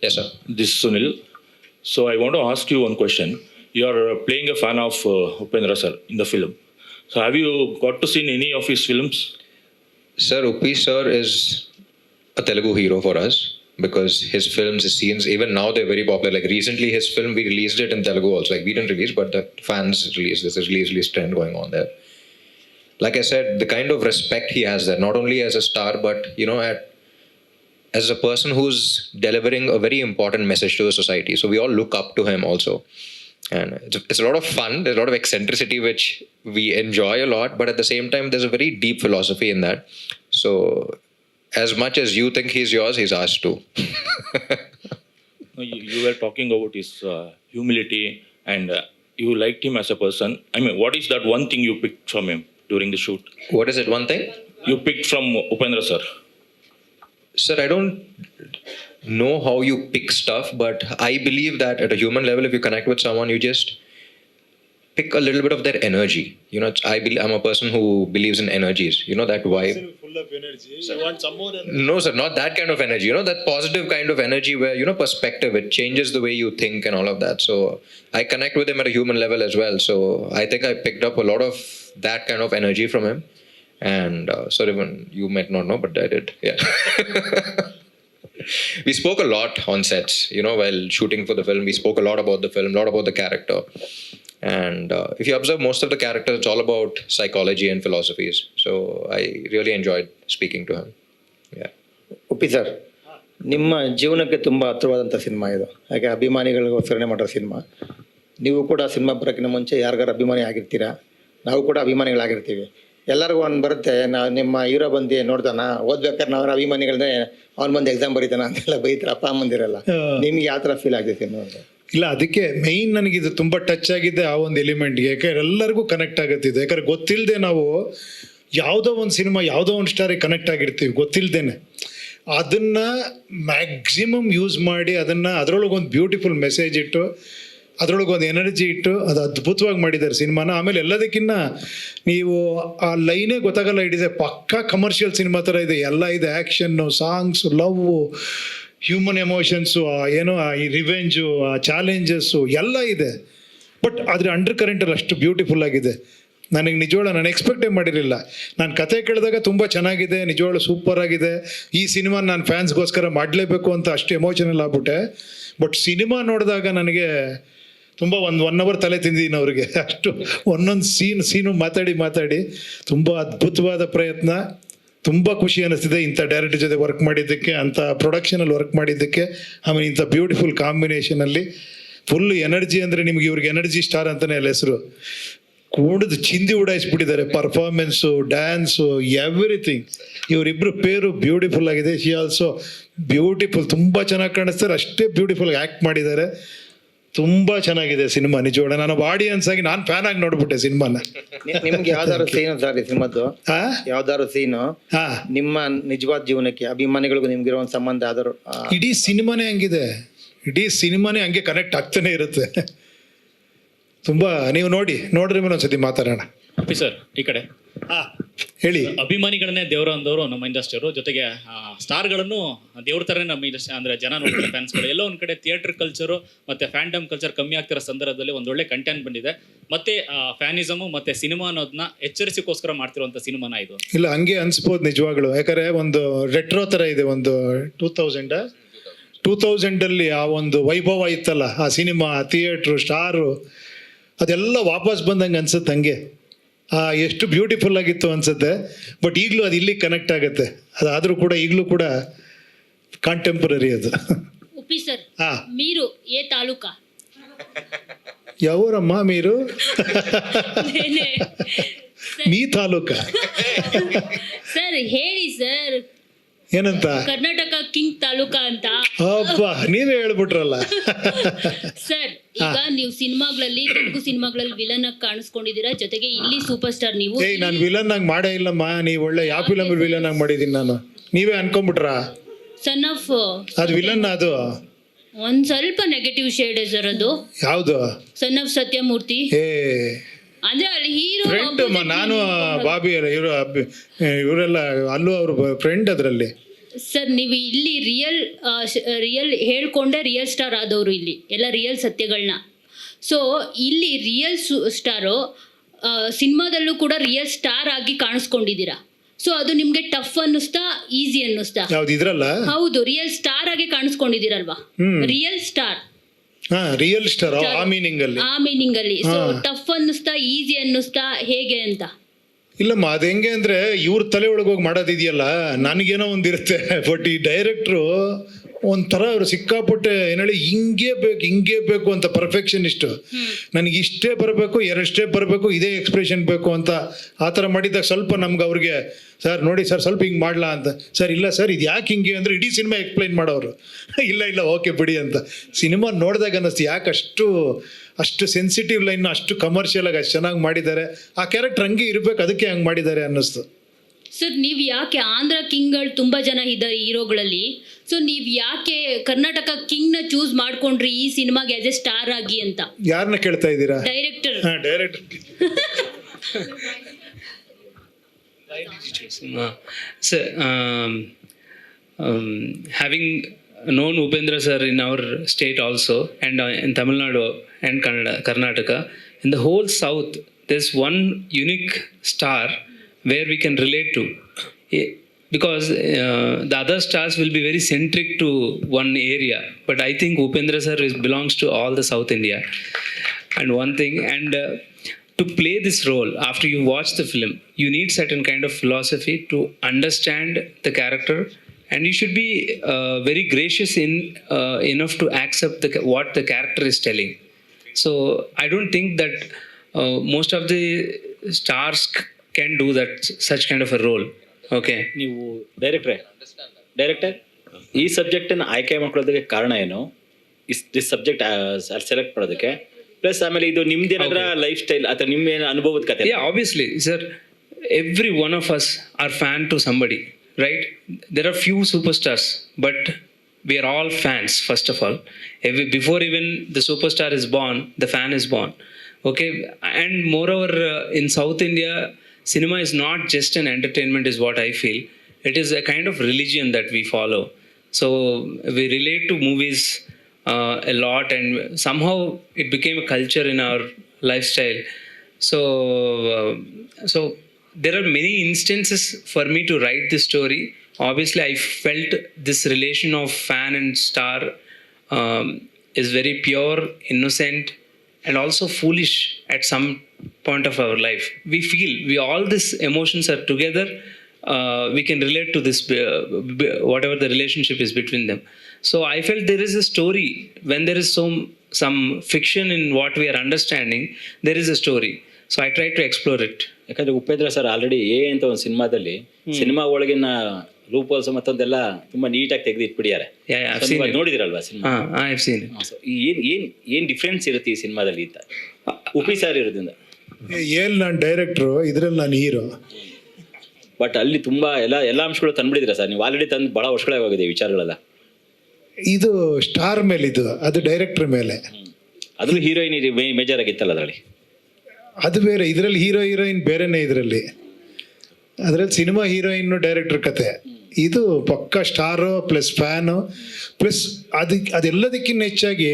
Yes, sir. This is Sunil. So I want to ask you one question. You are playing a fan of Upendra sir in the film. So have you got to see any of his films? Sir, Uppi sir is a Telugu hero for us because his films, his scenes, even now they're very popular. Like recently, his film, we released it in Telugu also. Like we didn't release, but the fans released this. There's release trend going on there. Like I said, the kind of respect he has there, not only as a star, but as a person who's delivering a very important message to the society. So we all look up to him also. And it's a lot of fun. There's a lot of eccentricity, which we enjoy a lot. But at the same time, there's a very deep philosophy in that. So as much as you think he's yours, he's ours too. No, you were talking about his humility and you liked him as a person. I mean, what is that one thing you picked from him during the shoot? What is it? One thing? You picked from Upendra sir. Sir, I don't know how you pick stuff, but I believe that at a human level, if you connect with someone, you just pick a little bit of their energy. I'm a person who believes in energies. That vibe. Full of energy. You want some more energy? No, sir, not that kind of energy. That positive kind of energy where, perspective, it changes the way you think and all of that. So I connect with him at a human level as well. So I think I picked up a lot of that kind of energy from him. And so even you might not know, but I did. Yeah. We spoke a lot on sets, while shooting for the film. We spoke a lot about the film, a lot about the character. And if you observe most of the characters, it's all about psychology and philosophies. So I really enjoyed speaking to him. Yeah. Uppi sir, ನಿಮ್ಮ ಜೀವನಕ್ಕೆ ತುಂಬ ಹತ್ತಿರವಾದಂಥ cinema ಇದು. ಹಾಗೆ ಅಭಿಮಾನಿಗಳಿಗೋಸ್ಕರನೇ ಮಾಡೋ cinema. ನೀವು ಕೂಡ cinema ಬರೋಕ್ಕಿಂತ ಮುಂಚೆ ಯಾರಿಗಾರು ಅಭಿಮಾನಿ ಆಗಿರ್ತೀರಾ, ನಾವು ಕೂಡ ಅಭಿಮಾನಿಗಳಾಗಿರ್ತೀವಿ. ಎಲ್ಲರಿಗೂ ಒಂದು ಬರುತ್ತೆ, ನಿಮ್ಮ ಹೀರೋ ಬಂದು ನೋಡ್ತಾನ, ಓದ್ಬೇಕಾದ್ರೆ ನಾವು ಅಭಿಮಾನಿಗಳನ್ನೇ ಅವ್ನು ಬಂದು ಎಕ್ಸಾಮ್ ಬರೀತಾನ ಅಂತೆಲ್ಲ ಬೈತಾರೆ ಅಪ್ಪ ಅಮ್ಮಂದಿರಲ್ಲ. ನಿಮ್ಗೆ ಯಾವ ಥರ ಫೀಲ್ ಆಗ್ತೈತೆ ಸಿನಿಮಾ? ಇಲ್ಲ, ಅದಕ್ಕೆ ಮೇಯ್ನ್ ನನಗಿದು ತುಂಬ ಟಚ್ ಆಗಿದೆ ಆ ಒಂದು ಎಲಿಮೆಂಟ್ಗೆ. ಯಾಕಂದ್ರೆ ಎಲ್ಲರಿಗೂ ಕನೆಕ್ಟ್ ಆಗುತ್ತಿದೆ. ಯಾಕಂದ್ರೆ ಗೊತ್ತಿಲ್ಲದೆ ನಾವು ಯಾವುದೋ ಒಂದು ಸಿನಿಮಾ, ಯಾವುದೋ ಒಂದು ಸ್ಟಾರಿಗೆ ಕನೆಕ್ಟ್ ಆಗಿರ್ತೀವಿ ಗೊತ್ತಿಲ್ಲದೇನೆ. ಅದನ್ನು ಮ್ಯಾಕ್ಸಿಮಮ್ ಯೂಸ್ ಮಾಡಿ ಅದರೊಳಗೊಂದು ಬ್ಯೂಟಿಫುಲ್ ಮೆಸೇಜ್ ಇಟ್ಟು, ಅದರೊಳಗೊಂದು ಎನರ್ಜಿ ಇಟ್ಟು ಅದು ಅದ್ಭುತವಾಗಿ ಮಾಡಿದ್ದಾರೆ ಸಿನಿಮಾನ. ಆಮೇಲೆ ಎಲ್ಲದಕ್ಕಿಂತ ನೀವು ಆ ಲೈನೇ ಗೊತ್ತಾಗಲ್ಲ, ಹಿಡಿದೆ ಪಕ್ಕಾ ಕಮರ್ಷಿಯಲ್ ಸಿನಿಮಾ ಥರ ಇದೆ. ಎಲ್ಲ ಇದೆ, action, songs, love, human emotions, ಈ ರಿವೆಂಜು, ಆ ಚಾಲೆಂಜಸ್ಸು ಎಲ್ಲ ಇದೆ. ಬಟ್ ಆದರೆ ಅಂಡರ್ ಕರೆಂಟಲ್ಲಿ ಅಷ್ಟು ಬ್ಯೂಟಿಫುಲ್ ಆಗಿದೆ. ನನಗೆ ನಿಜವಾಳ ನಾನು ಎಕ್ಸ್ಪೆಕ್ಟೇ ಮಾಡಿರಲಿಲ್ಲ. ನಾನು ಕತೆ ಕೇಳಿದಾಗ ತುಂಬ ಚೆನ್ನಾಗಿದೆ, ನಿಜವಾಳ ಸೂಪರ್ ಆಗಿದೆ, ಈ ಸಿನಿಮಾ ನಾನು ಫ್ಯಾನ್ಸ್ಗೋಸ್ಕರ ಮಾಡಲೇಬೇಕು ಅಂತ ಅಷ್ಟು ಎಮೋಷನಲ್ ಆಗ್ಬಿಟ್ಟೆ. ಬಟ್ ಸಿನಿಮಾ ನೋಡಿದಾಗ ನನಗೆ ತುಂಬ ಒನ್ ಅವರ್ ತಲೆ ತಿಂದಿದ್ದೀನಿ ಅವ್ರಿಗೆ. ಅಷ್ಟು ಒಂದೊಂದು ಸೀನು ಮಾತಾಡಿ ತುಂಬ ಅದ್ಭುತವಾದ ಪ್ರಯತ್ನ. ತುಂಬ ಖುಷಿ ಅನ್ನಿಸ್ತಿದೆ ಇಂಥ ಡೈರೆಕ್ಟರ್ ಜೊತೆ ವರ್ಕ್ ಮಾಡಿದ್ದಕ್ಕೆ, ಅಂಥ ಪ್ರೊಡಕ್ಷನಲ್ಲಿ ವರ್ಕ್ ಮಾಡಿದ್ದಕ್ಕೆ. ಆಮೇಲೆ ಇಂಥ ಬ್ಯೂಟಿಫುಲ್ ಕಾಂಬಿನೇಷನಲ್ಲಿ ಫುಲ್ ಎನರ್ಜಿ. ಅಂದರೆ ನಿಮ್ಗೆ ಇವ್ರಿಗೆ ಎನರ್ಜಿ ಸ್ಟಾರ್ ಅಂತಲೇ ಅಲ್ಲ ಹೆಸರು. ಕೂಡಿದು ಚಿಂದಿ ಉಡಾಯಿಸ್ಬಿಟ್ಟಿದ್ದಾರೆ. Performance, dance, everything. ಇವರಿಬ್ಬರು ಪೇರು ಬ್ಯೂಟಿಫುಲ್ ಆಗಿದೆ. ಶಿ ಆಲ್ಸೋ ಬ್ಯೂಟಿಫುಲ್, ತುಂಬ ಚೆನ್ನಾಗಿ ಕಾಣಿಸ್ತಾರೆ. ಅಷ್ಟೇ ಬ್ಯೂಟಿಫುಲ್ ಆ್ಯಕ್ಟ್ ಮಾಡಿದ್ದಾರೆ. ತುಂಬ ಚೆನ್ನಾಗಿದೆ ಸಿನಿಮಾ ನಿಜವಾಡ. ನಾನು ಆಡಿಯನ್ಸ್ ಆಗಿ ನಾನು ಫ್ಯಾನ್ ಆಗಿ ನೋಡ್ಬಿಟ್ಟೆ ಸಿನಿಮಾನ. ನಿಮ್ಗೆ ಯಾವ್ದಾದ್ರು ಸೀನು ಸರ್ ಈ ಸಿನಿಮಾದ್ದು? ಯಾವ್ದಾದ್ರು ಸೀನು ನಿಮ್ಮ ನಿಜವಾದ ಜೀವನಕ್ಕೆ ಅಭಿಮಾನಿಗಳಿಗೂ ನಿಮ್ಗಿರೋ ಒಂದು ಸಂಬಂಧ ಯಾವ್ದಾದ್ರು? ಇಡೀ ಸಿನಿಮಾನೇ ಹಂಗಿದೆ. ಇಡೀ ಸಿನಿಮಾನೇ ಹಂಗೆ ಕನೆಕ್ಟ್ ಆಗ್ತಾನೆ ಇರುತ್ತೆ. ತುಂಬ ನೀವು ನೋಡ್ರಿ ಮೇಲೆ ಒಂದ್ಸತಿ ಮಾತಾಡೋಣ. ಅಪ್ಪಿ ಸರ್ ಈ ಕಡೆ ಹೇಳಿ. ಅಭಿಮಾನಿಗಳನ್ನೇ ದೇವರು ಅಂದವರು ನಮ್ಮ ಇಂಡಸ್ಟ್ರಿಯವರು, ಜೊತೆಗೆ ಸ್ಟಾರ್ಗಳನ್ನು ದೇವ್ರ ಥರನೇ ನಮ್ಮ ಇಂಡಸ್ಟ್ರಿ ಅಂದರೆ ಜನ ನೋಡ್ತಾರೆ ಫ್ಯಾನ್ಸ್ಗಳು. ಎಲ್ಲೋ ಒಂದು ಕಡೆ ಥಿಯೇಟರ್ ಕಲ್ಚರು ಮತ್ತು ಫ್ಯಾಂಡಮ್ ಕಲ್ಚರ್ ಕಮ್ಮಿ ಆಗ್ತಿರೋ ಸಂದರ್ಭದಲ್ಲಿ ಒಂದು ಒಳ್ಳೆ ಕಂಟೆಂಟ್ ಬಂದಿದೆ. ಮತ್ತು ಫ್ಯಾನಿಸಮು ಮತ್ತು ಸಿನಿಮಾ ಅನ್ನೋದನ್ನ ಎಚ್ಚರಿಸಿಗೋಸ್ಕರ ಮಾಡ್ತಿರುವಂಥ ಸಿನಿಮಾನ ಇದು. ಇಲ್ಲ, ಹಂಗೆ ಅನ್ಸ್ಬೋದು ನಿಜವಾಗ್ಲು. ಯಾಕಂದರೆ ಒಂದು ರೆಟ್ರೋ ಥರ ಇದೆ. ಒಂದು 2000 ಆ ಒಂದು ವೈಭವ ಇತ್ತಲ್ಲ ಆ ಸಿನಿಮಾ, ಥಿಯೇಟ್ರು, ಸ್ಟಾರು, ಅದೆಲ್ಲ ವಾಪಸ್ ಬಂದಂಗೆ ಅನ್ಸುತ್ತೆ. ಹಂಗೆ ಎಷ್ಟು ಬ್ಯೂಟಿಫುಲ್ ಆಗಿತ್ತು ಅನ್ಸುತ್ತೆ. ಬಟ್ ಈಗಲೂ ಅದು ಇಲ್ಲಿ ಕನೆಕ್ಟ್ ಆಗುತ್ತೆ. ಅದಾದರೂ ಕೂಡ ಈಗಲೂ ಕೂಡ ಕಾಂಟೆಂಪರರಿ ಅದು. ಉಪ್ಪಿ ಸರ್, మీరు ఏ తాలూకా? ఎవరమ్మ మీరు? మీ ತಾಲೂಕಾ ಸರ್ ಹೇಳಿ ಸರ್. ಏನಂತ? ಕರ್ನಾಟಕ ಕಿಂಗ್ ತಾಲೂಕಾ ಅಂತ. ಅಬ್ಬಾ, ನೀವೇ ಹೇಳ್ಬಿಟ್ರಲ್ಲ. ಸರ್, ಈಗ ನೀವು ಸಿನಿಮಾಗಳಲ್ಲಿ, ತೆಲುಗು ಸಿನಿಮಾಗಳಲ್ಲಿ ವಿಲನ್ ಆಗಿ ಕಾಣಿಸ್ಕೊಂಡಿದ್ದೀರಾ, ಜೊತೆಗೆ ಇಲ್ಲಿ ಸೂಪರ್ ಸ್ಟಾರ್ ನೀವು. ನಾನು ವಿಲನ್ ಆಗಿ ಮಾಡೇ ಇಲ್ಲಮ್ಮ. ನೀವು ಒಳ್ಳೆ ಯಾವ ಫಿಲಮ್ ವಿಲನ್ ಆಗಿ ಮಾಡಿದೀನಿ ನಾನು? ನೀವೇ ಅನ್ಕೊಂಡ್ಬಿಟ್ರ? ಸನ್ ಆಫ್ ಅದು ವಿಲನ್. ಅದು ಒಂದ್ ಸ್ವಲ್ಪ ನೆಗೆಟಿವ್ ಶೇಡ್ ಸರ್. ಅದು ಯಾವುದು? Son of Sathyamurthy. ಅಂದ್ರೆ ಅಲ್ಲಿ ಹೀರೋ ಫ್ರೆಂಡ್. ನಾನು ಬಾಬಿ ಇವರೆಲ್ಲ ಅಲ್ಲೂ ಅವ್ರ ಫ್ರೆಂಡ್ ಅದರಲ್ಲಿ. ಸರ್ ನೀವು ಇಲ್ಲಿ ರಿಯಲ್ ಹೇಳ್ಕೊಂಡೆ ರಿಯಲ್ ಸ್ಟಾರ್ ಆದವರು ಇಲ್ಲಿ ಎಲ್ಲ ರಿಯಲ್ ಸತ್ಯಗಳನ್ನ. ಸೊ ಇಲ್ಲಿ ರಿಯಲ್ ಸ್ಟಾರು ಸಿನಿಮಾದಲ್ಲೂ ಕೂಡ ರಿಯಲ್ ಸ್ಟಾರ್ ಆಗಿ ಕಾಣಿಸ್ಕೊಂಡಿದ್ದೀರಾ. ಸೊ ಅದು ನಿಮ್ಗೆ ಟಫ್ ಅನ್ನಿಸ್ತಾ ಈಸಿ ಅನ್ನಿಸ್ತಾ? ಯಾವ್ದು ಇದ್ರಲ್ಲ? ಹೌದು, ರಿಯಲ್ ಸ್ಟಾರ್ ಆಗಿ ಕಾಣಿಸ್ಕೊಂಡಿದ್ದೀರಲ್ವಾ, ರಿಯಲ್ ಸ್ಟಾರ್. ಹಾ, ರಿಯಲ್ ಸ್ಟಾರ್ ಆ ಮೀನಿಂಗ್ ಅಲ್ಲಿ. ಆ ಮೀನಿಂಗ್ ಅಲ್ಲಿ. ಸೊ ಟಫ್ ಅನ್ನಿಸ್ತಾ ಈಸಿ ಅನ್ನಿಸ್ತಾ ಹೇಗೆ ಅಂತ? ಇಲ್ಲಮ್ಮ, ಅದು ಹೆಂಗೆ ಅಂದ್ರೆ ಇವ್ರ ತಲೆ ಒಳಗೆ ಹೋಗಿ ಮಾಡೋದಿದೆಯಲ್ಲ, ನನಗೇನೋ ಒಂದಿರುತ್ತೆ. ಬಟ್ ಈ ಡೈರೆಕ್ಟ್ರು ಒಂಥರ ಅವರು ಸಿಕ್ಕಾಪಟ್ಟೆ ಏನೇಳಿ ಹಿಂಗೇ ಬೇಕು ಅಂತ ಪರ್ಫೆಕ್ಷನಿಸ್ಟು. ನನಗೆ ಇಷ್ಟೇ ಬರಬೇಕು, 2 ಸ್ಟೆಪ್ ಬರಬೇಕು, ಇದೇ ಎಕ್ಸ್ಪ್ರೆಷನ್ ಬೇಕು ಅಂತ ಆ ಥರ ಮಾಡಿದಾಗ ಸ್ವಲ್ಪ ನಮ್ಗೆ ಅವ್ರಿಗೆ ಸರ್ ನೋಡಿ ಸರ್ ಸ್ವಲ್ಪ ಹಿಂಗೆ ಮಾಡಲಾ ಅಂತ. ಸರ್ ಇಲ್ಲ ಸರ್ ಇದು ಯಾಕೆ ಹಿಂಗೆ ಅಂದರೆ ಇಡೀ ಸಿನಿಮಾ ಎಕ್ಸ್ಪ್ಲೈನ್ ಮಾಡೋರು. ಇಲ್ಲ ಓಕೆ ಬಿಡಿ ಅಂತ. ಸಿನಿಮಾ ನೋಡಿದಾಗ ಅನ್ನಿಸ್ತು ಯಾಕೆ ಅಷ್ಟು ಸೆನ್ಸಿಟಿವ್ ಲೈನ್ ಅಷ್ಟು ಕಮರ್ಷಿಯಲ್ ಆಗಿ ಅಷ್ಟು ಚೆನ್ನಾಗಿ ಮಾಡಿದ್ದಾರೆ. ಆ ಕ್ಯಾರೆಕ್ಟರ್ ಹಂಗೆ ಇರಬೇಕು, ಅದಕ್ಕೆ ಹಂಗೆ ಮಾಡಿದ್ದಾರೆ ಅನ್ನಿಸ್ತು. ಸರ್ ನೀವು ಯಾಕೆ ಆಂಧ್ರ ಕಿಂಗ್ಗಳು ತುಂಬ ಜನ ಇದ್ದಾರೆ ಹೀರೋಗಳಲ್ಲಿ, ಸೊ ನೀವು ಯಾಕೆ ಕರ್ನಾಟಕ ಕಿಂಗ್ನ ಚೂಸ್ ಮಾಡ್ಕೊಂಡ್ರಿ ಈ ಸಿನಿಮಾಗೆ ಆಸ್ ಎ ಸ್ಟಾರ್ ಆಗಿ ಅಂತ? ಯಾರನ್ನ ಕೇಳ್ತಾ ಇದ್ದೀರಾ? ಡೈರೆಕ್ಟರ್. ಹಾಂ, director. So, having known Upendra sir in our state also, and in Tamil Nadu and Karnataka, in the whole south, there's one unique star where we can relate to. Because the other stars will be very centric to one area, but I think Upendra sir belongs to all the South India. And one thing, and to play this role, after you watch the film, you need certain kind of philosophy to understand the character, and you should be very gracious enough to accept what the character is telling. So I don't think that most of the stars can do that such kind of a role. Okay. ನೀವು director ಈ ಸಬ್ಜೆಕ್ಟನ್ನು ಆಯ್ಕೆ ಮಾಡ್ಕೊಳ್ಳೋದಕ್ಕೆ ಕಾರಣ ಏನು? This subject select ಮಾಡೋದಕ್ಕೆ, plus ಆಮೇಲೆ ಇದು ನಿಮ್ದೇನಾದ್ರ life style ಅಥವಾ ನಿಮ್ಮ ಅನುಭವದ ಕಥೆ? Yeah, obviously, sir. Every one of us are fan to somebody, right? There are few superstars, but we are all fans. First of all, before even the superstar is born, the fan is born. Okay, and moreover, in South India, cinema is not just an entertainment, is what I feel. It is a kind of religion that we follow. So we relate to movies a lot, and somehow it became a culture in our lifestyle. So there are many instances for me to write this story. Obviously, I felt this relation of fan and star is very pure, innocent, and also foolish at some point of our life. We all these emotions are together. We can relate to this, whatever the relationship is between them. So I felt there is a story. When there is some fiction in what we are understanding, there is a story. So I tried to explore it. ಯಾಕಂದ್ರೆ Upendra sir already ಅಂತ ಒಂದು ಸಿನಿಮಾದಲ್ಲಿ cinema ಒಳಗಿನ ರೂಪೋಲ್ಸ ಮತ್ತೊಂದೆಲ್ಲ ತುಂಬಾ ನೀಟಾಗಿ ತೆಗೆದು ಇಟ್ಬಿಡಿದ್ದಾರೆ. ನೋಡಿದಿರಲ್ವಾ cinema? I have seen it. ಏನ್ ಡಿಫ್ರೆನ್ಸ್ ಇರುತ್ತೆ ಈ ಸಿನಿಮಾದಲ್ಲಿ ಅಂತ ಉಪಿ ಸರ್ ಇರೋದ್ರಿಂದ? ನಾನು ಡೈರೆಕ್ಟ್ರು, ಇದ್ರಲ್ಲಿ ನಾನು ಹೀರೋ. ಬಟ್ ಅಲ್ಲಿ ತುಂಬಾ ಎಲ್ಲ ಅಂಶಗಳು ತಂದ್ಬಿಡಿದಿರ ಸರ್ ನೀವು. ಆಲ್ರೆಡಿ ತಂದು ಬಹಳ ವರ್ಷಗಳಾಗೋಗಿದೆ ವಿಚಾರಗಳೆಲ್ಲ. ಇದು ಸ್ಟಾರ್ ಮೇಲೆ, ಅದು ಡೈರೆಕ್ಟರ್ ಮೇಲೆ. ಅದ್ರಲ್ಲಿ ಹೀರೋಯಿನ್ ಮೇಜರ್ ಆಗಿತ್ತಲ್ಲ ಅದರಲ್ಲಿ. ಅದು ಬೇರೆ, ಇದರಲ್ಲಿ ಹೀರೋಯಿನ್ ಬೇರೆನೇ. ಅದರಲ್ಲಿ ಸಿನಿಮಾ ಹೀರೋಯಿನ್ ಡೈರೆಕ್ಟರ್ ಕತೆ. ಇದು ಪಕ್ಕ ಸ್ಟಾರು ಪ್ಲಸ್ ಫ್ಯಾನು ಪ್ಲಸ್ ಅದೆಲ್ಲದಕ್ಕಿಂತ ಹೆಚ್ಚಾಗಿ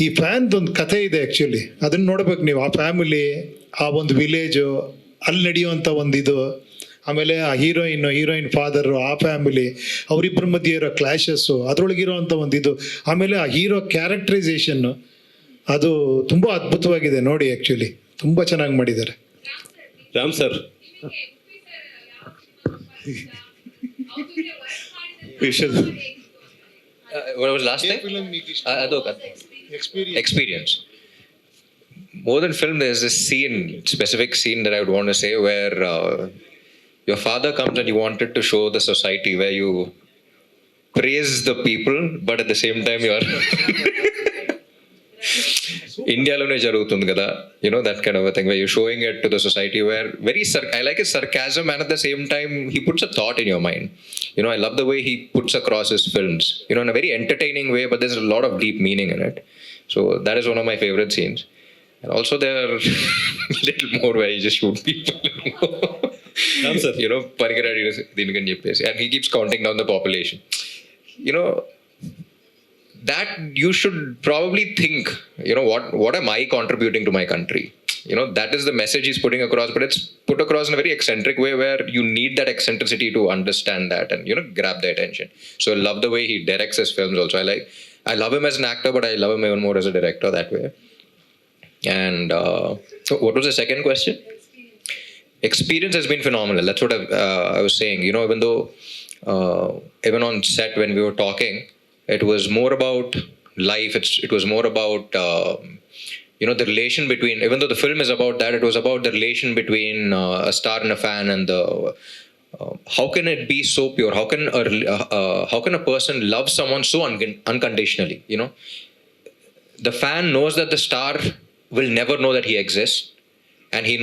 ಈ ಫ್ಯಾನ್ದೊಂದು ಕತೆ ಇದೆ ಆ್ಯಕ್ಚುಲಿ. ಅದನ್ನು ನೋಡ್ಬೇಕು ನೀವು. ಆ ಫ್ಯಾಮಿಲಿ, ಆ ಒಂದು ವಿಲೇಜು, ಅಲ್ಲಿ ನಡೆಯುವಂಥ ಒಂದು ಆಮೇಲೆ ಆ ಹೀರೋಯಿನ್ ಫಾದರು, ಆ ಫ್ಯಾಮಿಲಿ, ಅವರಿಬ್ಬರ ಮಧ್ಯೆ ಇರೋ ಕ್ಲಾಶಸ್ಸು, ಅದರೊಳಗಿರೋವಂಥ ಒಂದು ಆಮೇಲೆ ಆ ಹೀರೋ ಕ್ಯಾರೆಕ್ಟರೈಸೇಷನ್ನು, ಅದು ತುಂಬ ಅದ್ಭುತವಾಗಿದೆ ನೋಡಿ. ಆ್ಯಕ್ಚುಲಿ ತುಂಬ ಚೆನ್ನಾಗಿ ಮಾಡಿದ್ದಾರೆ. Ram sir, what was last time? Experience. More than film, there's this specific scene that I would want to say where your father comes and you wanted to show the society where you praise the people, but at the same time you are Indialoне jarugutundi kada, that kind of a thing where you're showing it to the society where I like his sarcasm, and at the same time he puts a thought in your mind. I love the way he puts across his films, in a very entertaining way, but there's a lot of deep meaning in it. So that is one of my favorite scenes. And also there are little more where you just shoot people. You know, పరిగెరాడి దీనికని చెప్పేసి, and he keeps counting down the population. You know, that you should probably think, you know, what am I contributing to my country? You know, that is the message he's putting across, but it's put across in a very eccentric way where you need that eccentricity to understand that and, you know, grab the attention. So I love the way he directs his films also. I love him as an actor, but I love him even more as a director that way. And so what was the second question? Experience has been phenomenal. That's what I was saying. You know, even though even on set when we were talking, it was more about life. It was more about you know, the relation between. Even though the film is about that, it was about the relation between a star and a fan, and the how can it be so pure? How can a person love someone so unconditionally? You know, the fan knows that the star will never know that he exists, and he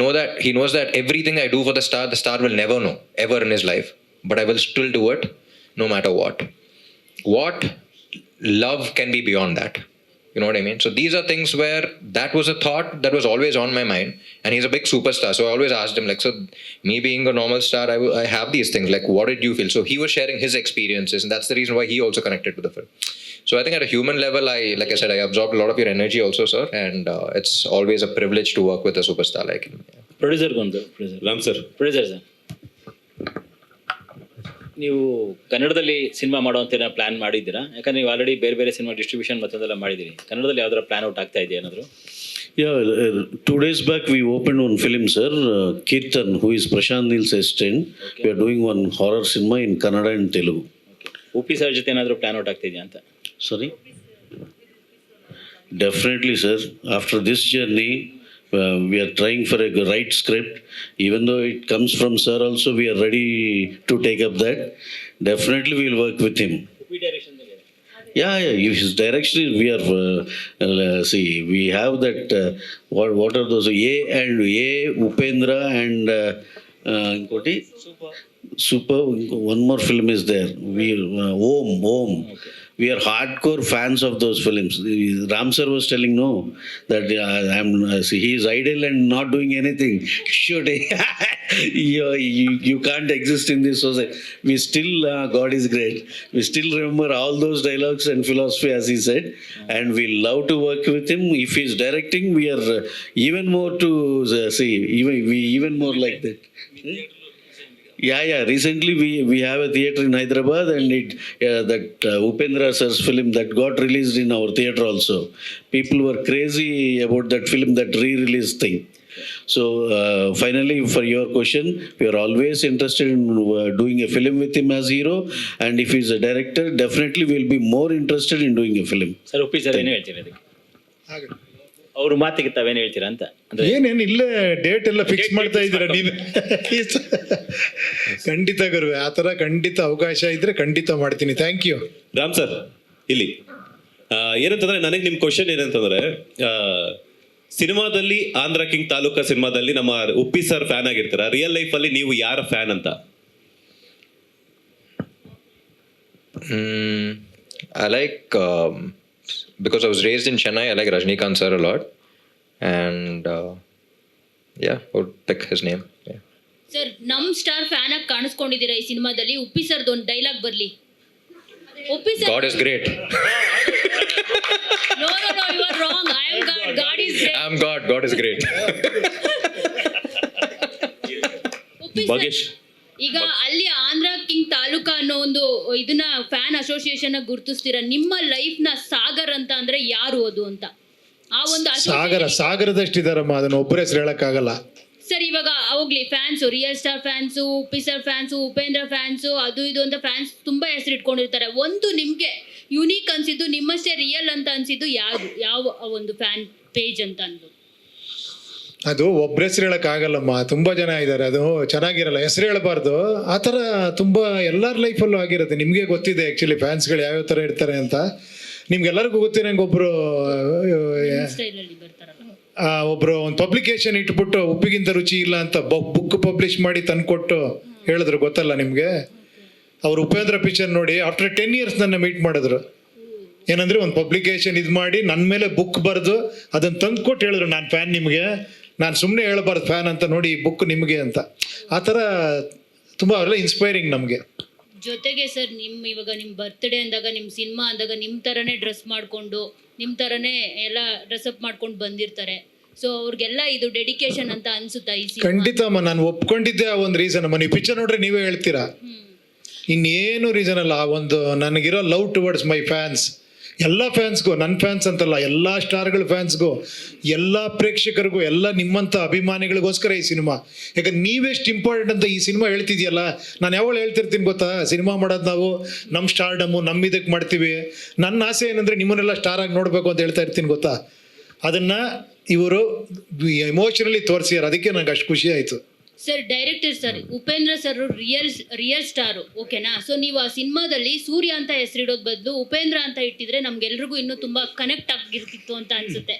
knows that everything I do for the star will never know ever in his life, but I will still do it no matter what. What love can be beyond that? You know what I mean? So these are things where that was a thought that was always on my mind, and he's a big superstar, so I always asked him, like, so me being a normal star, I have these things, like, what did you feel? So he was sharing his experiences, and that's the reason why he also connected to the film. So I think at a human level, like I said, I absorbed a lot of your energy also, sir, and it's always a privilege to work with a superstar like him. ಪ್ರೊಡ್ಯೂಸರ್ಗೆ ಒಂದು Ram sir. Producer sir, ನೀವು ಕನ್ನಡದಲ್ಲಿ cinema ಮಾಡುವಂತ plan ಮಾಡಿದ್ದೀರಾ? ಯಾಕಂದ್ರೆ ನೀವು already ಬೇರೆ ಬೇರೆ cinema distribution ಮತ್ತೊಂದೆಲ್ಲ ಮಾಡಿದ್ದೀರಿ. ಕನ್ನಡದಲ್ಲಿ ಯಾವ್ದಾರ ಪ್ಲಾನ್ ಔಟ್ ಆಗ್ತಾ ಇದೆಯಾ ಏನಾದ್ರು? Yeah, 2 days back we opened one film, sir. Kirtan, who is Prashant Neel's assistant. Okay. We are doing one horror cinema in Kannada and Telugu. Uppi sir ಜೊತೆ ಏನಾದರೂ ಪ್ಲಾನ್ ಔಟ್ ಆಗ್ತಾ ಇದೆಯಾ ಅಂತ? Sorry? Definitely, sir. After this journey, we are trying for a right script. Even though it comes from sir also, we are ready to take up that. Definitely we will work with him. Uppi direction Yeah, his direction, we are, see, we have that, what are those, Upendra and, Super, one more film is there, we, Om. Okay. We are hardcore fans of those films. Ram sir was telling no, that see, he is idle and not doing anything. Shooting. you can't exist in this society. We still, God is great. We still remember all those dialogues and philosophy as he said, and we love to work with him. If he's directing, we are even more to see, even more like that. Yeah. Recently we have a theatre in Hyderabad, and that Upendra sir's film that got released in our theatre also. People were crazy about that film, that re-release thing. So finally, for your question, we are always interested in doing a film with him as hero, and if he's a director, definitely we will be more interested in doing a film. Sir, Uppi sir ಏನು ಹೇಳ್ತೀರಾ ಅದಕ್ಕೆ? ಅವ್ರ ಮಾತಿಗೆ ತಾವೇನು ಹೇಳ್ತೀರಾ ಅಂತ? ಏನೇನು ಇಲ್ಲೇ ಡೇಟ್ ಎಲ್ಲ ಫಿಕ್ಸ್ ಮಾಡ್ತಾ ಇದ್ದೀರಾ ನೀವು? ಖಂಡಿತ ಗುರುವೆ, ಆ ಥರ ಖಂಡಿತ ಅವಕಾಶ ಇದ್ರೆ ಖಂಡಿತ ಮಾಡ್ತೀನಿ. Thank you. ರಾಮ್ ಸರ್, ಇಲ್ಲಿ ಏನಂತಂದ್ರೆ, ನನಗೆ ನಿಮ್ಮ ಕ್ವಶನ್ ಏನಂತಂದ್ರೆ, ಸಿನಿಮಾದಲ್ಲಿ ಆಂಧ್ರ ಕಿಂಗ್ ತಾಲೂಕಾ ಸಿನಿಮಾದಲ್ಲಿ ನಮ್ಮ ಉಪ್ಪಿ ಸರ್ ಫ್ಯಾನ್ ಆಗಿರ್ತಾರ, ರಿಯಲ್ ಲೈಫ್ ಅಲ್ಲಿ ನೀವು ಯಾರ ಫ್ಯಾನ್ ಅಂತ? I like, because I was raised in Chennai, I like Rajnikant sir a lot, and yeah, I would pick his name. Yeah. Sir, ನಮ್ ಸ್ಟಾರ್ ಫ್ಯಾನ್ ಆಗಿ ಕಾಣಿಸ್ಕೊಂಡಿದ್ದೀರಾ ಈ ಸಿನಿಮಾದಲ್ಲಿ. ಉಪ್ಪಿ ಸರ್ದು ಒಂದು ಡೈಲಾಗ್ ಬರ್ಲಿ. Uppi sir, God is great. No, you are wrong. I am God. God is great. I am God. God is great. Uppi Bhagesh, sir, ಈಗ ಅಲ್ಲಿ Andhra king taluka ಅನ್ನೋ ಒಂದು ಇದನ್ನ ಫ್ಯಾನ್ ಅಸೋಸಿಯೇಷನ್ ಗುರುತಿಸ್ತೀರಾ. ನಿಮ್ಮ ಲೈಫ್ ನ ಸಾಗರ್ ಅಂತ ಅಂದ್ರೆ ಯಾರು ಅದು ಅಂತ? ಆ ಒಂದು ಸಾಗರದಷ್ಟಿದಾರಮ್ಮ, ಅದನ್ನ ಒಬ್ಬರ ಹೆಸರು ಹೇಳಕ್ಕಾಗಲ್ಲ ಸರ್. ಇವಾಗ ಹೋಗ್ಲಿ, fans, real star fans, Uppi sir fans, Upendra fans, ಅದು ಇದು ಅಂತ ಫ್ಯಾನ್ಸ್ ತುಂಬಾ ಹೆಸರು ಇಟ್ಕೊಂಡಿರ್ತಾರೆ. ಒಂದು ನಿಮ್ಗೆ ಯುನೀಕ್ ಅನ್ಸಿದ್ದು, ನಿಮ್ಮಷ್ಟೇ ರಿಯಲ್ ಅಂತ ಅನ್ಸಿದ್ದು ಯಾವುದು? ಯಾವ ಒಂದು ಫ್ಯಾನ್ ಪೇಜ್ ಅಂತ ಅನ್ಬೋದು? ಅದು ಒಬ್ಬರ ಹೆಸರು ಹೇಳಕ್ಕಾಗಲ್ಲಮ್ಮ, ತುಂಬ ಜನ ಇದ್ದಾರೆ, ಅದು ಚೆನ್ನಾಗಿರಲ್ಲ, ಹೆಸರು ಹೇಳಬಾರ್ದು. ಆ ಥರ ತುಂಬ ಎಲ್ಲರ ಲೈಫಲ್ಲೂ ಆಗಿರುತ್ತೆ. ನಿಮಗೆ ಗೊತ್ತಿದೆ ಆ್ಯಕ್ಚುಲಿ ಫ್ಯಾನ್ಸ್ಗಳು ಯಾವ್ಯಾವ ಥರ ಇರ್ತಾರೆ ಅಂತ. ನಿಮ್ಗೆಲ್ಲರಿಗೂ ಗೊತ್ತಿರಂಗೆ ಒಬ್ಬರು ಒಂದು ಪಬ್ಲಿಕೇಶನ್ ಇಟ್ಬಿಟ್ಟು ಉಪ್ಪಿಗಿಂತ ರುಚಿ ಇಲ್ಲ ಅಂತ ಬುಕ್ ಪಬ್ಲಿಷ್ ಮಾಡಿ ತಂದ್ಕೊಟ್ಟು ಹೇಳಿದ್ರು, ಗೊತ್ತಲ್ಲ ನಿಮಗೆ? ಅವ್ರು ಉಪೇಂದ್ರ ಪಿಕ್ಚರ್ ನೋಡಿ ಆಫ್ಟರ್ 10 years ನನ್ನ ಮೀಟ್ ಮಾಡಿದ್ರು. ಏನಂದರೆ ಒಂದು ಪಬ್ಲಿಕೇಶನ್ ಇದು ಮಾಡಿ ನನ್ನ ಮೇಲೆ ಬುಕ್ ಬರೆದು ಅದನ್ನು ತಂದುಕೊಟ್ಟು ಹೇಳಿದ್ರು, ನಾನು ಫ್ಯಾನ್ ನಿಮಗೆ, ನಾನು ಸುಮ್ಮನೆ ಹೇಳಬಾರ್ದು ಫ್ಯಾನ್ ಅಂತ, ನೋಡಿ ಈ ಬುಕ್ ನಿಮಗೆ ಅಂತ. ಆ ಥರ ತುಂಬ ಅವೆಲ್ಲ ಇನ್ಸ್ಪೈರಿಂಗ್ ನಮಗೆ. ಜೊತೆಗೆ ಸರ್ ಇವಾಗ ನಿಮ್ಮ ಬರ್ತ್ಡೇ ಅಂದಾಗ, ನಿಮ್ಮ ಸಿನಿಮಾ ಅಂದಾಗ ನಿಮ್ಮ ಥರನೇ ಡ್ರೆಸ್ ಮಾಡಿಕೊಂಡು, ನಿಮ್ಮ ಥರನೇ ಎಲ್ಲ ಡ್ರೆಸ್ಅಪ್ ಮಾಡ್ಕೊಂಡು ಬಂದಿರ್ತಾರೆ. ಸೊ ಅವ್ರಿಗೆಲ್ಲ ಇದು ಡೆಡಿಕೇಶನ್ ಅಂತ ಅನ್ಸುತ್ತಾ ಈ ಸಿನಿಮಾ? ಖಂಡಿತ ಅಮ್ಮ, ನಾನು ಒಪ್ಕೊಂಡಿದ್ದೆ ಆ ಒಂದು ರೀಸನ್ ಅಮ್ಮ. ನೀವು ಪಿಕ್ಚರ್ ನೋಡ್ರೆ ನೀವೇ ಹೇಳ್ತೀರಾ, ಇನ್ನೇನು ರೀಸನ್ ಅಲ್ಲ. ಆ ಒಂದು ನನಗಿರೋ ಲವ್ ಟುವರ್ಡ್ಸ್ ಮೈ ಫ್ಯಾನ್ಸ್, ಎಲ್ಲ ಫ್ಯಾನ್ಸ್ಗೂ, ನನ್ನ ಫ್ಯಾನ್ಸ್ ಅಂತಲ್ಲ, ಎಲ್ಲ ಸ್ಟಾರ್ಗಳ ಫ್ಯಾನ್ಸ್ಗೂ, ಎಲ್ಲ ಪ್ರೇಕ್ಷಕರಿಗೂ, ಎಲ್ಲ ನಿಮ್ಮಂಥ ಅಭಿಮಾನಿಗಳಿಗೋಸ್ಕರ ಈ ಸಿನಿಮಾ. ಯಾಕಂದ್ರೆ ನೀವೆಷ್ಟು ಇಂಪಾರ್ಟೆಂಟ್ ಅಂತ ಈ ಸಿನಿಮಾ ಹೇಳ್ತಿದ್ಯಲ್ಲ. ನಾನು ಯಾವಾಗ ಹೇಳ್ತಿರ್ತೀನಿ ಗೊತ್ತಾ, ಸಿನಿಮಾ ಮಾಡೋದು ನಾವು ನಮ್ಮ ಸ್ಟಾರ್ಡಮ್ಮು ನಮ್ಮ ಇದಕ್ಕೆ ಮಾಡ್ತೀವಿ. ನನ್ನ ಆಸೆ ಏನಂದರೆ ನಿಮ್ಮನ್ನೆಲ್ಲ ಸ್ಟಾರ್ ಆಗಿ ನೋಡಬೇಕು ಅಂತ ಹೇಳ್ತಾ ಇರ್ತೀನಿ ಗೊತ್ತಾ. ಅದನ್ನು ಇವರು ಎಮೋಷನಲಿ ತೋರಿಸ್ಯಾರ, ಅದಕ್ಕೆ ನಂಗೆ ಅಷ್ಟು ಖುಷಿ ಆಯಿತು. Sir director sir Upendra sir real star, ಓಕೆನಾ? ಸೊ ನೀವು ಆ ಸಿನಿಮಾದಲ್ಲಿ ಸೂರ್ಯ ಅಂತ ಹೆಸರಿಡೋದ್ ಬದಲು ಉಪೇಂದ್ರ ಅಂತ ಇಟ್ಟಿದ್ರೆ ನಮ್ಗೆಲ್ರಿಗೂ ಇನ್ನೂ ತುಂಬಾ ಕನೆಕ್ಟ್ ಆಗಿರ್ತಿತ್ತು ಅಂತ ಅನ್ಸುತ್ತೆ.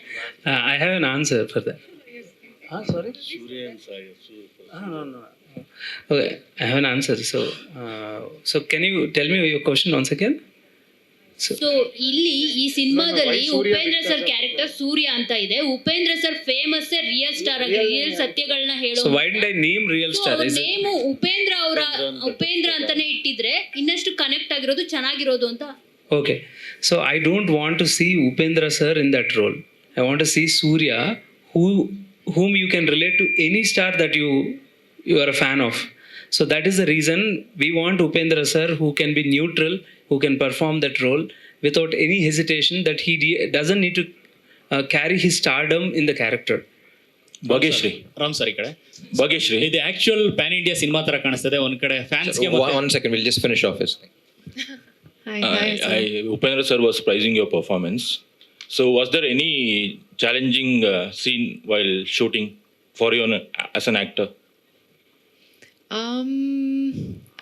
I have an answer for that. Sorry? No. Okay, I have an answer. So can you tell me your question once again? So ಇಲ್ಲಿ ಈ ಸಿನಿಮಾದಲ್ಲಿ ಉಪೇಂದ್ರ ಸರ್ ಕ್ಯಾರೆಕ್ಟರ್ ಸೂರ್ಯ ಅಂತ ಇದೆ. Upendra sir famous real star ಆಗಿ ರಿಯಲ್ ಸತ್ಯಗಳನ್ನ ಹೇಳೋ. So why did I name real star? Name Upendra ಅಂತಾನೆ ಇಟ್ಟಿದ್ರೆ ಇನ್ನಷ್ಟು connect ಆಗಿರೋದು ಚೆನ್ನಾಗಿರೋದು ಅಂತ. Okay, so I don't want to see Upendra sir in that role. I want to see Surya, whom you can relate to any star that you are a fan of. So that is the reason we want Upendra sir who can be neutral, who can perform that role without any hesitation, that he doesn't need to carry his stardom in the character. Bhagyashree, Ram sir ಈ ಕಡೆ ಭಾಗ್ಯಶ್ರೀ, ಇದು actual PAN India cinema ತರ ಕಾಣಿಸ್ತದೆ. ಒಂದ್ ಕಡೆ ಫ್ಯಾನ್ಸ್ಗೆ One second, we'll just finish off his thing. Upendra sir was praising your performance. So was there any challenging scene while shooting for you as an actor?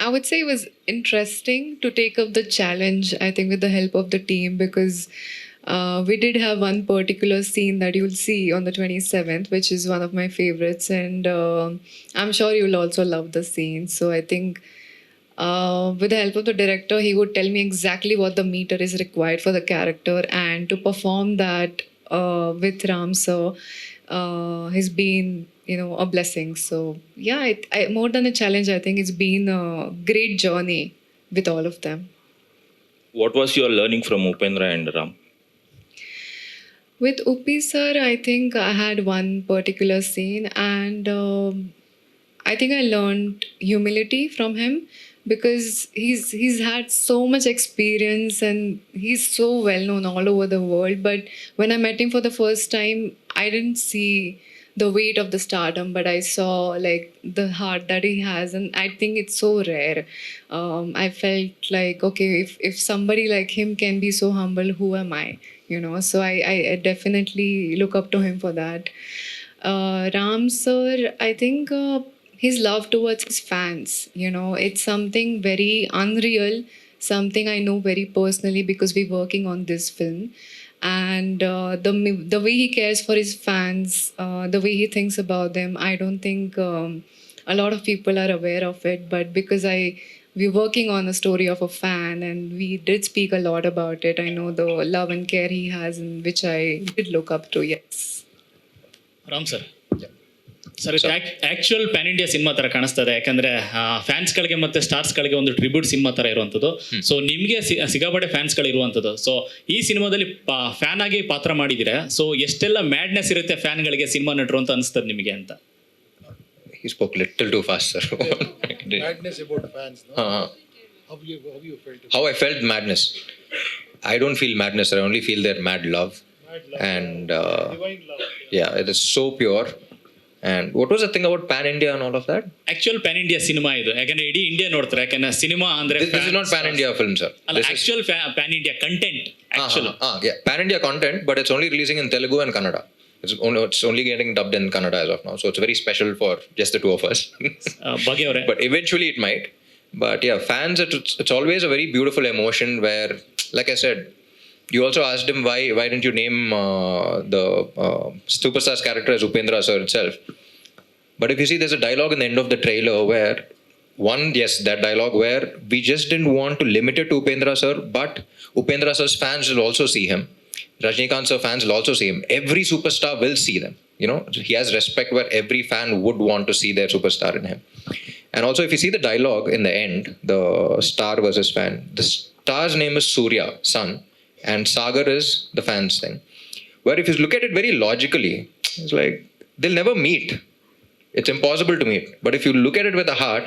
I would say it was interesting to take up the challenge, I think, with the help of the team, because we did have one particular scene that you'll see on the 27th, which is one of my favorites, and I'm sure you'll also love the scene. So I think with the help of the director, he would tell me exactly what the meter is required for the character, and to perform that with Ram sir has been, a blessing. So yeah, more than a challenge, I think it's been a great journey with all of them. What was your learning from Upendra and Ram? With Uppi sir, I think I had one particular scene, and I think I learned humility from him, because he's had so much experience and he's so well known all over the world. But when I met him for the first time, I didn't see the weight of the stardom, but I saw like the heart that he has, and I think it's so rare. I felt like, okay, if somebody like him can be so humble, who am I? So I definitely look up to him for that. Ram sir, I think his love towards his fans, it's something very unreal, something I know very personally because we're working on this film. And the way he cares for his fans, the way he thinks about them, I don't think a lot of people are aware of it. But because we're working on a story of a fan, and we did speak a lot about it, I know the love and care he has, and which I did look up to. Yes. Ram sir sir actual PAN India cinema ತರ ಕಾಣಿಸ್ತದೆ, ಯಾಕಂದ್ರೆ ಫ್ಯಾನ್ಸ್ಗಳಿಗೆ ಮತ್ತೆ ಸ್ಟಾರ್ಸ್ಗಳಿಗೆ ಒಂದು tribute cinema ತರ ಇರುವಂಥದ್ದು. So ನಿಮಗೆ ಸಿಗಾಪಟ್ಟೆ ಫ್ಯಾನ್ಸ್ಗಳು ಇರುವಂಥದ್ದು. So ಈ ಸಿನಿಮಾದಲ್ಲಿ ಫ್ಯಾನ್ ಆಗಿ ಪಾತ್ರ ಮಾಡಿದ್ರೆ, ಸೊ ಎಷ್ಟೆಲ್ಲ ಮ್ಯಾಡ್ನೆಸ್ ಇರುತ್ತೆ ಫ್ಯಾನ್ಗಳಿಗೆ ಸಿನಿಮಾ ನಟರು ಅಂತ ಅನಿಸ್ತದೆ ನಿಮಗೆ ಅಂತ? He spoke little too fast, sir. Madness about fans, no? How you felt? How I felt madness. I don't feel madness, sir. I only feel their mad love. And Divine love. yeah, it is so pure. And what was the thing about Pan India and all of that? Actual PAN India cinema ಇದು, ಯಾಕಂದ್ರೆ ಇಡೀ India ನೋಡ್ತಾರೆ. ಯಾಕಂದ್ರೆ cinema ಅಂದ್ರೆ This is not Pan India film, sir. ಅಲ್ಲ, actual PAN India content actual. Yeah, Pan India content, but it's only releasing in Telugu and Kannada. It's only getting dubbed in Kannada as of now, so it's very special for just the two of us. ಭಾಗ್ಯ ಅವರೇ, But eventually it might. But yeah, fans, it's always a very beautiful emotion where, like I said, you also asked him why didn't you name the superstar's character as Upendra sir itself. But if you see, there's a dialogue in the end of the trailer where that dialogue where we just didn't want to limit it to Upendra sir, but Upendra sir's fans will also see him. Rajnikant sir fans will also see him. Every superstar will see them. You know, he has respect where every fan would want to see their superstar in him. And also, if you see the dialogue in the end, the star versus fan, the star's name is Surya, sun, and Sagar is the fan's thing. Where if you look at it very logically, it's like they'll never meet. It's impossible to meet. But if you look at it with a heart,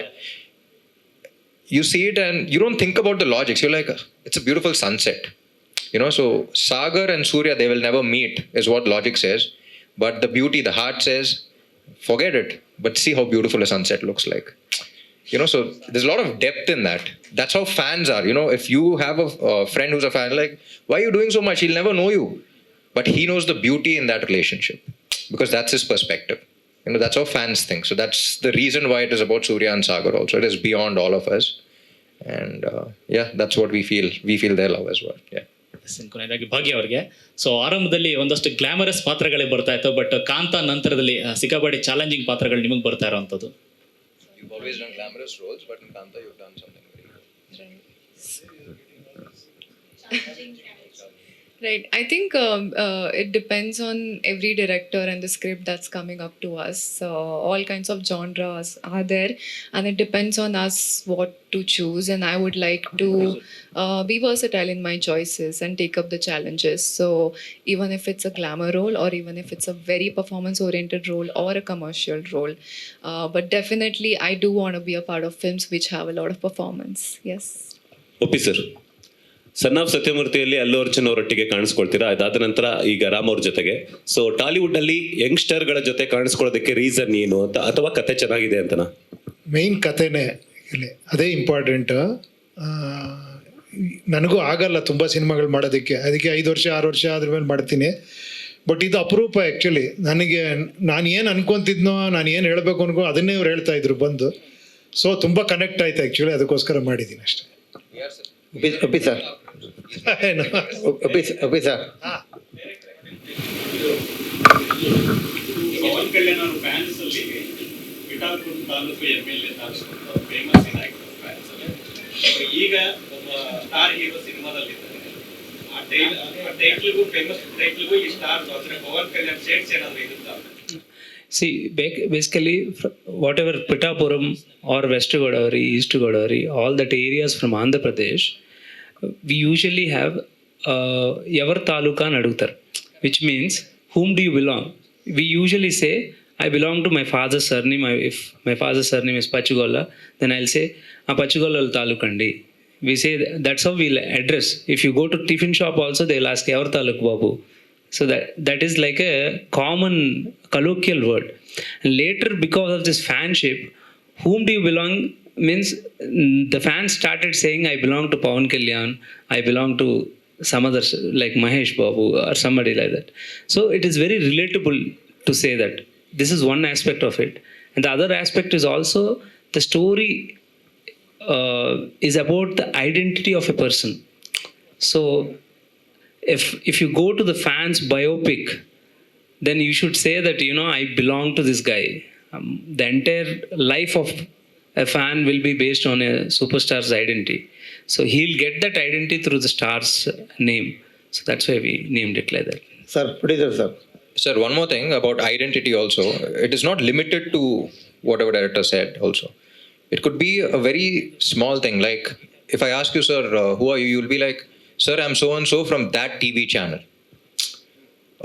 you see it and you don't think about the logics. You're like, it's a beautiful sunset. You know, so Sagar and Surya, they will never meet, is what logic says. But the beauty, the heart says, forget it. But see how beautiful a sunset looks like. You know, so there's a lot of depth in that. That's how fans are. You know, if you have a friend who's a fan, like, why are you doing so much? He'll never know you. But he knows the beauty in that relationship because that's his perspective. You know, that's how fans think. So that's the reason why it is about Surya and Sagar also. It is beyond all of us. And yeah, that's what we feel. We feel their love as well. Yeah. ಕೊನೆಯದಾಗಿ ಭಾಗ್ಯ ಅವರಿಗೆ, so ಆರಂಭದಲ್ಲಿ ಒಂದಷ್ಟು glamorous ಪಾತ್ರಗಳೇ ಬರ್ತಾ ಇತ್ತು, but ಕಾಂತ ನಂತರದಲ್ಲಿ ಸಿಕ್ಕಾಪಟ್ಟೆ challenging ಪಾತ್ರಗಳು ನಿಮಗೆ ಬರ್ತಾ ಇರೋವಂಥದ್ದು. You've always done glamorous roles, but in Kanta you've done something very Right. I think it depends on every director and the script that's coming up to us. All kinds of genres are there, and it depends on us what to choose. And I would like to be versatile in my choices and take up the challenges. So even if it's a glamour role, or even if it's a very performance-oriented role or a commercial role, but definitely I do want to be a part of films which have a lot of performance. Yes. ಒಪ್ಪಿ sir, son of ಸತ್ಯಮೂರ್ತಿಯಲ್ಲಿ Allu Arjun ಅವರೊಟ್ಟಿಗೆ ಕಾಣಿಸ್ಕೊಳ್ತೀರಾ, ಅದಾದ ನಂತರ ಈಗ ರಾಮ್ ಅವ್ರ ಜೊತೆಗೆ. So Tollywood ಅಲ್ಲಿ ಯಂಗ್ಸ್ಟರ್ಗಳ ಜೊತೆ ಕಾಣಿಸ್ಕೊಳ್ಳೋದಕ್ಕೆ reason ಏನು ಅಂತ, ಅಥವಾ ಕತೆ ಚೆನ್ನಾಗಿದೆ ಅಂತನಾ? ಮೇಯ್ನ್ ಕಥೆನೇ ಇಲ್ಲಿ, ಅದೇ ಇಂಪಾರ್ಟೆಂಟ್. ನನಗೂ ಆಗಲ್ಲ ತುಂಬ ಸಿನಿಮಾಗಳು ಮಾಡೋದಕ್ಕೆ, ಅದಕ್ಕೆ 5 ವರ್ಷ 6 ವರ್ಷ ಅದ್ರ ಮೇಲೆ ಮಾಡ್ತೀನಿ. ಬಟ್ ಇದು ಅಪರೂಪ ಆ್ಯಕ್ಚುಲಿ. ನನಗೆ ನಾನು ಏನು ಅನ್ಕೊತಿದ್ನೋ, ನಾನು ಏನು ಹೇಳಬೇಕು ಅನ್ಕೋ ಅದನ್ನೇ ಇವ್ರು ಹೇಳ್ತಾ ಇದ್ರು ಬಂದು. ಸೊ ತುಂಬ ಕನೆಕ್ಟ್ ಆಯ್ತು ಆ್ಯಕ್ಚುಲಿ, ಅದಕ್ಕೋಸ್ಕರ ಮಾಡಿದ್ದೀನಿ ಅಷ್ಟೇ. ಒಪ್ಪಿ ಸರ್, ಒಪ್ಪಿ ಸರ್. ಪವನ್ ಕಲ್ಯಾಣ್ ಅವ್ರ ಫ್ಯಾನ್ಸ್ ಅಲ್ಲಿ ಗಿಟಾರ್ಪುರ ತಾಲೂಕು MLA ಫೇಮಸ್ ಆಗಿರೋ ಫ್ಯಾನ್ಸ್ ಅಲ್ಲಿ ಈಗ ಒಬ್ಬ ಸ್ಟಾರ್ ಹೀರೋ ಸಿನಿಮಾದಲ್ಲಿ ಇದ್ದಾರೆ. ಆ ಟೈಟ್ಲಿಗೂ ಫೇಮಸ್ ಟೈಟ್ಲಿಗೂ ಈ ಸ್ಟಾರ್ ಅಂದ್ರೆ ಪವನ್ ಕಲ್ಯಾಣ್ ಶೇಡ್ಸ್ ಏನಾದ್ರು ಇರುತ್ತಾ? See, basically, whatever Pittapuram or West Godavari, East Godavari, all that areas from Andhra Pradesh, we usually have Yavar Taluka Nadutar, which means whom do you belong? We usually say, I belong to my father's surname. If my father's surname is Pachugola, then I'll say, Pachugola Talukandi. We say that's how we'll address. If you go to tiffin shop also, they'll ask Yavar Taluk Babu. So that is like a common colloquial word. And later, because of this fanship, whom do you belong means the fans started saying, I belong to Pawan Kalyan, I belong to some others like Mahesh Babu or somebody like that. So it is very relatable to say that. This is one aspect of it. And the other aspect is also the story is about the identity of a person. So if you go to the fans biopic, then you should say that, you know, I belong to this guy. The entire life of a fan will be based on a superstar's identity. So he'll get that identity through the star's name. So that's why we named it like that. Sir, producer sir. Sir, one more thing about identity also. It is not limited to whatever director said also. It could be a very small thing. Like, if I ask you, sir, who are you? You'll be like, sir, I'm so-and-so from that TV channel.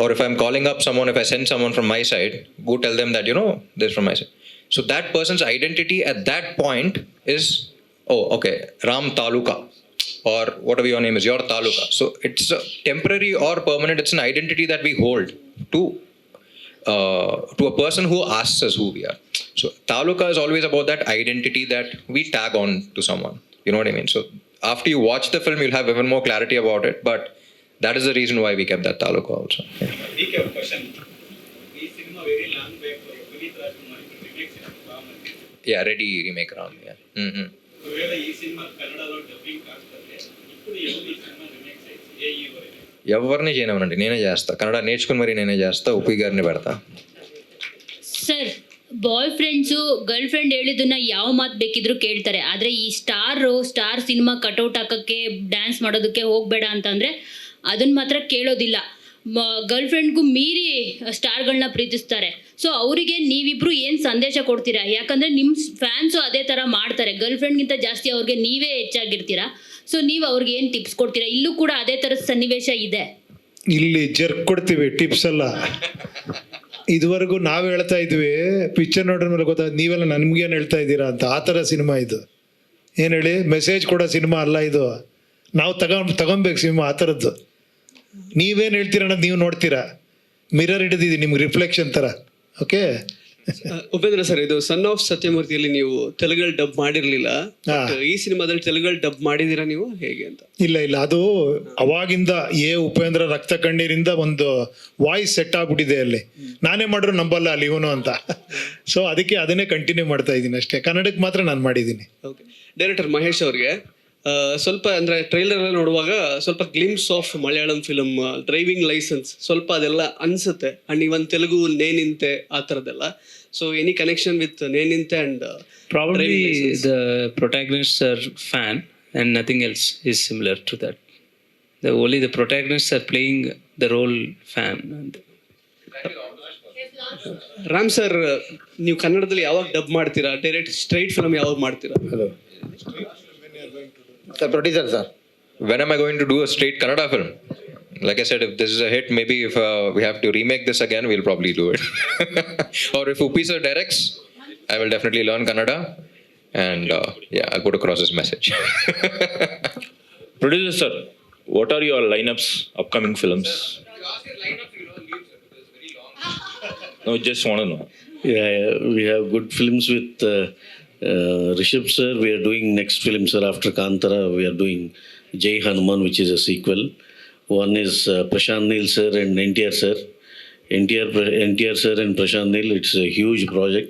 Or if I'm calling up someone, if I send someone from my side, go tell them that, you know, they're from my side. So that person's identity at that point is, oh, okay, Ram Taluka. Or whatever your name is, your Taluka. So it's temporary or permanent. It's an identity that we hold to a person who asks us who we are. So Taluka is always about that identity that we tag on to someone. You know what I mean? So after you watch the film, you'll have even more clarity about it. But that is the reason why we kept that Taluka also. DK question. This cinema very long back for Puneet Rajkumar remake cinema. Yeah, ready remake Ram. Yeah. Mm-hmm. ఒకవేళ ఈ cinema కన్నడలో dubbing కాకపోతే ఇప్పుడు ఎవరు ఈ cinema remake చేసి ఏ hero? ఎవరిని చేయనివ్వనండి, నేనే చేస్తా. కన్నడ నేర్చుకుని మరి నేనే చేస్తా. ಉಪ್ಪಿ గారిని పెడతా. ಸರ್, ಬಾಯ್ ಫ್ರೆಂಡ್ಸು ಗರ್ಲ್ ಫ್ರೆಂಡ್ ಹೇಳಿದ್ದನ್ನ ಯಾವ ಮಾತು ಬೇಕಿದ್ರು ಕೇಳ್ತಾರೆ. ಆದರೆ ಈ ಸ್ಟಾರ್ ಸಿನಿಮಾ ಕಟೌಟ್ ಹಾಕೋಕ್ಕೆ ಡ್ಯಾನ್ಸ್ ಮಾಡೋದಕ್ಕೆ ಹೋಗಬೇಡ ಅಂತಂದರೆ ಅದನ್ನು ಮಾತ್ರ ಕೇಳೋದಿಲ್ಲ. ಗರ್ಲ್ ಫ್ರೆಂಡ್ಗೂ ಮೀರಿ ಸ್ಟಾರ್ಗಳನ್ನ ಪ್ರೀತಿಸ್ತಾರೆ. ಸೊ ಅವರಿಗೆ ನೀವಿಬ್ರು ಏನು ಸಂದೇಶ ಕೊಡ್ತೀರಾ? ಯಾಕಂದರೆ ನಿಮ್ಮ ಫ್ಯಾನ್ಸು ಅದೇ ಥರ ಮಾಡ್ತಾರೆ, ಗರ್ಲ್ ಫ್ರೆಂಡ್ಗಿಂತ ಜಾಸ್ತಿ ಅವ್ರಿಗೆ ನೀವೇ ಹೆಚ್ಚಾಗಿರ್ತೀರಾ. ಸೊ ನೀವು ಅವ್ರಿಗೆ ಏನು ಟಿಪ್ಸ್ ಕೊಡ್ತೀರಾ? ಇಲ್ಲೂ ಕೂಡ ಅದೇ ಥರದ ಸನ್ನಿವೇಶ ಇದೆ. ಇಲ್ಲಿ ಜರ್ಕ್ ಕೊಡ್ತೀವಿ ಟಿಪ್ಸ್ ಅಲ್ಲ. ಇದುವರೆಗೂ ನಾವು ಹೇಳ್ತಾ ಇದ್ವಿ, ಪಿಕ್ಚರ್ ನೋಡಿದ ಮೇಲೆ ಗೊತ್ತಾಯ್ತು ನೀವೆಲ್ಲ ನನ್ಗೇನು ಹೇಳ್ತಾ ಇದ್ದೀರಾ ಅಂತ. ಆ ಥರ ಸಿನಿಮಾ ಇದು. ಏನು ಹೇಳಿ, ಮೆಸೇಜ್ ಕೊಡೋ ಸಿನಿಮಾ ಅಲ್ಲ ಇದು. ನಾವು ತಗೊಬೇಕು ಸಿನಿಮಾ ಆ ಥರದ್ದು. ನೀವೇನು ಹೇಳ್ತೀರ ಅನ್ನೋದು ನೀವು ನೋಡ್ತೀರಾ, ಮಿರರ್ ಹಿಡಿದಿದ್ದು ನಿಮ್ಗೆ ರಿಫ್ಲೆಕ್ಷನ್ ಥರ. ಓಕೆ ಉಪೇಂದ್ರ ಸರ್, ಇದು ಸನ್ ಆಫ್ ಸತ್ಯಮೂರ್ತಿಯಲ್ಲಿ ನೀವು ತೆಲುಗಲ್ಲಿ ಡಬ್ ಮಾಡಿರ್ಲಿಲ್ಲ, ಈ ಸಿನಿಮಾದಲ್ಲಿ ತೆಲುಗಲ್ಲಿ ಡಬ್ ಮಾಡಿದೀರಾ ನೀವು, ಹೇಗೆ ಅಂತ? ಇಲ್ಲ ಅದು ಅವಾಗಿಂದ ಉಪೇಂದ್ರ ರಕ್ತ ಕಣ್ಣೀರಿಂದ ಒಂದು ವಾಯ್ಸ್ ಸೆಟ್ ಆಗ್ಬಿಟ್ಟಿದೆ ಅಲ್ಲಿ. ನಾನೇ ಮಾಡ್ರು ನಂಬಲ್ಲ ಅಲ್ಲಿ ಇವನು ಅಂತ. ಸೊ ಅದಕ್ಕೆ ಅದನ್ನೇ ಕಂಟಿನ್ಯೂ ಮಾಡ್ತಾ ಇದ್ದೀನಿ ಅಷ್ಟೇ. ಕನ್ನಡಕ್ಕೆ ಮಾತ್ರ ನಾನು ಮಾಡಿದ್ದೀನಿ. ಓಕೆ. ಡೈರೆಕ್ಟರ್ ಮಹೇಶ್ ಅವ್ರಿಗೆ ಸ್ವಲ್ಪ ಅಂದರೆ ಟ್ರೈಲರ್ ಎಲ್ಲ ನೋಡುವಾಗ ಸ್ವಲ್ಪ glimpse of Malayalam film, driving licence ಸ್ವಲ್ಪ ಅದೆಲ್ಲ ಅನಿಸುತ್ತೆ. ಆ್ಯಂಡ್ ಇವನ್ ತೆಲುಗು ನೇನಿಂತೆ ಆ ಥರದ್ದೆಲ್ಲ. So any connection with Nenintey and Probably the protagonists are fan and nothing else is similar to that. Only the protagonists are playing the role fan. Ram sir, ನೀವು ಕನ್ನಡದಲ್ಲಿ ಯಾವಾಗ dub ಮಾಡ್ತೀರಾ? Direct straight film ಯಾವಾಗ ಮಾಡ್ತೀರಾ? Hello sir, producer sir. When am I going to do a straight Kannada film? Like I said, if this is a hit, maybe if we have to remake this again, we'll probably do it. Or if Upi sir directs, I will definitely learn Kannada, and I'll put across this message. Producer sir, what are your lineups, upcoming films? No, just want to know. Yeah, we have good films with Rishabh sir. We are doing next film, sir, after Kantara. We are doing Jai Hanuman, which is a sequel. One is Prashant Neel sir and NTR sir. NTR sir and Prashant Neel, it's a huge project.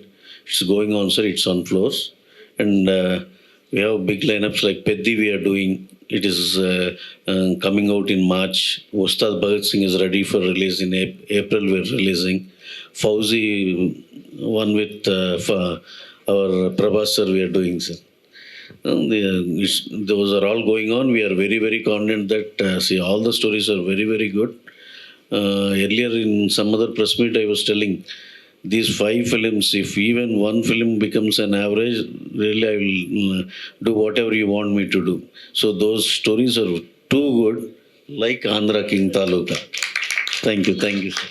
It's going on, sir. It's on floors. And we have big lineups like Peddi we are doing. It is coming out in March. Ustad Bhagat Singh is ready for release in April. We're releasing. Fauzi, one with our Prabhas sir, we are doing, sir. Those are all going on. We are very, very confident that all the stories are very, very good. Earlier in some other press meet, I was telling these 5 films, if even one film becomes an average, really I will do whatever you want me to do. So those stories are too good, like Andhra King Taluka. Thank you, sir.